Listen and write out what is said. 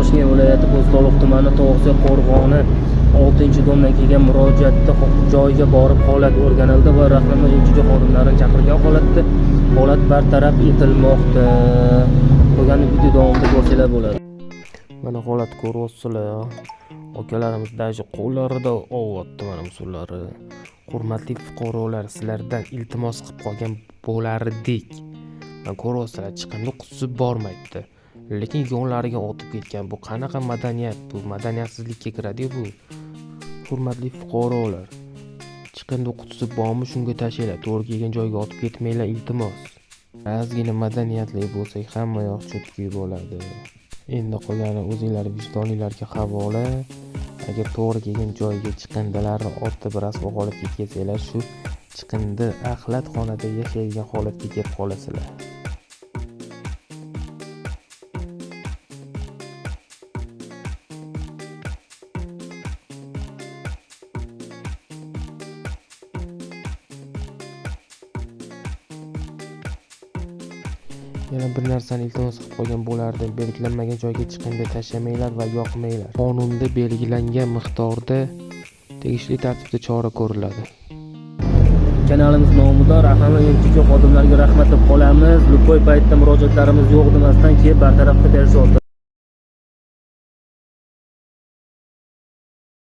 Toshkent viloyati Bo'stonliq tumani Tog'siy qo'rg'oni 6-domdan kelgan murojaatda joyiga borib holat o'rganildi va Rahmat MJ xodimlarini chaqirgan holat bartaraf etilmoqda. Qolgan video davomida ko'rsanglar bo'ladi. Mana holat ko'ryapsizlar. Akalarimiz dashi qo'llarida ovyapti mana usullari. Hurmatli fuqarolar, sizlardan iltimos qilib qolgan bo'lardik. Men ko'ryapsizlar, chiqindi qutisi bormaydi. Lekin yonlariga otib ketgan. Bu qanaqa madaniyat? Bu madaniyatsizlikka kiradi-ku bu. Hurmatli fuqarolar, chiqindi qutisi bormi, shunga tashinglar. To'g'ri kelgan joyga otib ketmanglar, iltimos. Ozgina madaniyatli bo'lsak, hamma yoq cho'tki bo'ladi. Endi qolgani o'zinglar vijdoninglarga havola. Agar to'g'ri kelgan joyga chiqindilarni otib rasvo holatga kelsanglar, shu chiqindi axlat xonada yashaydigan holatga kelib qolasizlar. Yana bir narsani iltimos qilib qolgan bo'lardim. Belgilanmagan joyga chiqindi tashlamanglar va yoqmanglar. Qonunda belgilangan miqdorda tegishli tartibda chora ko'riladi. Kanalimiz nomida Rahmat MJ xodimlariga rahmat deb qolamiz. Lupoy paytda murojaatlarimiz yo'q demasdan kelib bartaraf qilib berishyapti.